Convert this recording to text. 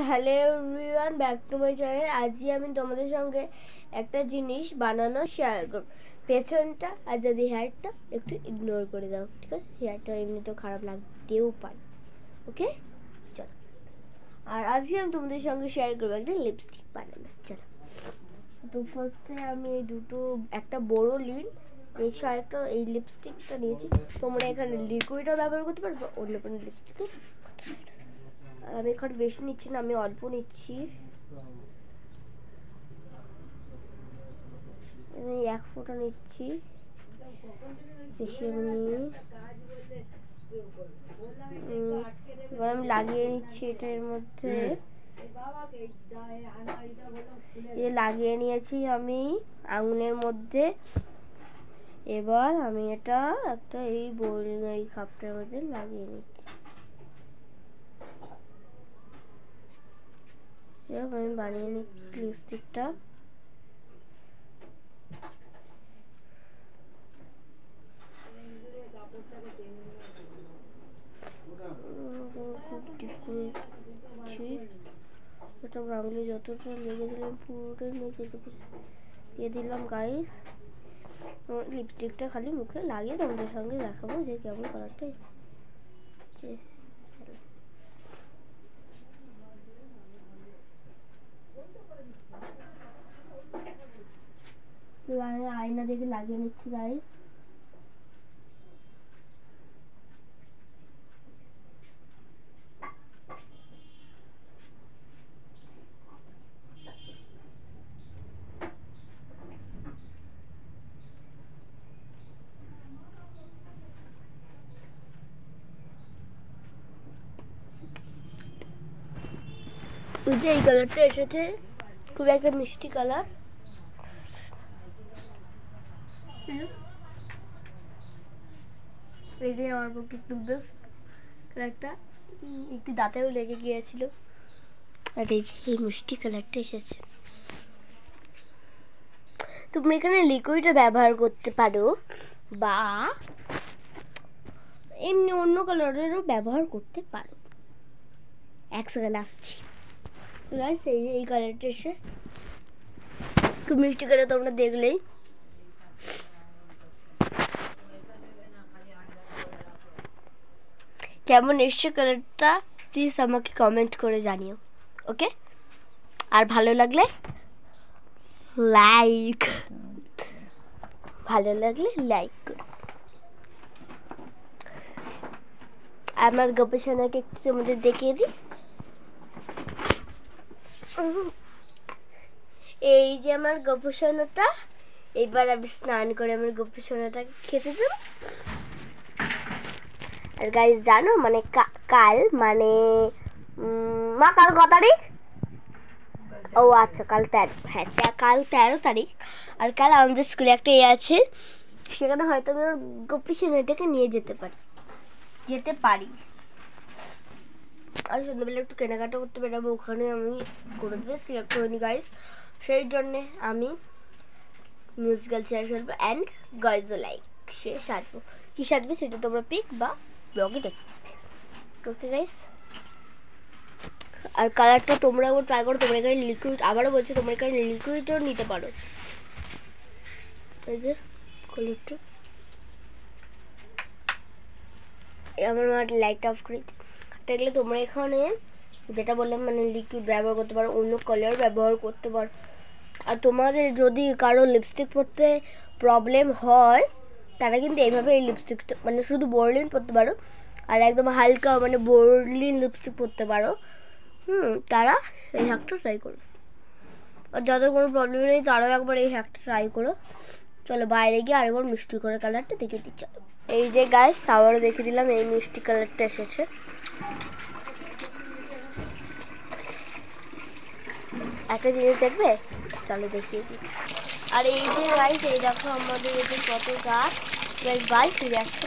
Hello everyone, back to my channel. আজকে আমি তোমাদের সঙ্গে একটা জিনিস বানানো শেয়ার করব। পেছনটা আর যদি হেয়ারটা একটু ইগনোর করে দাও, ঠিক আছে? হেয়ারটা এমনিতেও খারাপ লাগতেও পারে, ওকে? চলো, আর আজকে আমি তোমাদের সঙ্গে শেয়ার করবো একটা লিপস্টিক বানানো। চলো, তো ফার্স্টে আমি এই দুটো, একটা বড় লিড নিয়েছি আর একটা এই লিপস্টিকটা নিয়েছি। তোমরা এখানে লিকুইডও ব্যবহার করতে পারবে, অন্য কোনো লিপস্টিকও। আমি এখানে বেশি নিচ্ছি না, আমি অল্প নিচ্ছি। আমি 1 ফোঁটা নিচ্ছি, বেশি এবার আমি লাগিয়ে নিচ্ছি এটার মধ্যে। লাগিয়ে নিয়েছি আমি আঙুলের মধ্যে। এবার আমি এটা একটা এই এই কাপটার মধ্যে লাগিয়ে নিচ্ছি। আমি বানিয়ে নিচ্ছি লিপস্টিকটা। এটা আঙুলে যতটা লেগেছিলাম পুরোটাই মেখে দিয়ে দিলাম গাইস। লিপস্টিকটা খালি মুখে লাগিয়ে তোমাদের সঙ্গে দেখাবো যে কেমন কালারটা। আয়না দেখে লাগিয়ে নিচ্ছি গাইস। এই কালারটা এসেছে, খুব একটা মিষ্টি কালার। এটাই আমার পক্ষে একটু বেস্ট কালারটা, একটু দাঁতেও লেগে গিয়েছিল। আর এই মিষ্টি কালারটা এসেছে। তুমি এখানে লিকুইডও ব্যবহার করতে পারো বা এমনি অন্য কালারেরও ব্যবহার করতে পারো। 1 সেকেন্ড আসছি। এই কালারটা এসে খুব মিষ্টি কালার, তোমরা দেখলেই। কেমন এসছে কালারটা প্লিজ আমাকে কমেন্ট করে জানিও, ওকে? আর ভালো লাগলে লাইক করো। আমার গবেষণাকে একটু তোমাদের দেখিয়ে দিই। এই যে আমার গবেষণাটা, এবার আমি স্নান করে আমার গবেষণাটাকে খেতে দেবো। আর গাইস জানো মানে কাল মানে মা কাল কত তারিখ? ও আচ্ছা, কাল 13। হ্যাঁ, কাল 13 তারিখ। আর কাল আমাদের স্কুলে একটা আছে, সেখানে হয়তো আমি আমার গবেষণাটাকে নিয়ে যেতে পারি। আর সন্ধ্যাবেলা একটু কেনাকাটা করতে বেরোবো, ওখানে আমি করে দিতে সিলেক্ট করে নিই গাইস। সেই জন্যে আমি মিউজিক্যাল চেয়ার ফেলবো অ্যান্ড গয়েজও লাইক সে সাজবো। কী সাজবে সেটা তোমরা পিক বা ব্লগে দেখতে পাবে, ওকে গাইস? আর কালারটা তোমরাও ট্রাই করো। তোমরা এখানে লিকুইড, আবারও বলছি, তোমরা এখানে লিকুইডও নিতে পারো। এই যে কালারটা, আমার মা লাইট অফ করে দেখলে তোমরা এখানে যেটা বললাম মানে লিকুইড ব্যবহার করতে পারো, অন্য কালার ব্যবহার করতে পারো। আর তোমাদের যদি কারো লিপস্টিক পরতে প্রবলেম হয়, তারা কিন্তু এইভাবে এই লিপস্টিকটা মানে শুধু বোরলিন পরতে পারো, আর একদম হালকা মানে বোরলিন লিপস্টিক পরতে পারো। তারা এই হ্যাকটা ট্রাই করো। আর যাদের কোনো প্রবলেম নেই তারাও একবার এই হ্যাকটা ট্রাই করো। চলো বাইরে গিয়ে আরেকবার মিষ্টি করে কালারটা দেখে দিচ্ছি। এই যে গাইস আবারও দেখে দিলাম, এই মিষ্টি কালারটা এসেছে। একটা জিনিস দেখবে, চলো দেখিয়ে দিই। আর এই যে গাইস, এই দেখো আমাদের এই যে কত গাছ। বাই, ফিরে আসছে।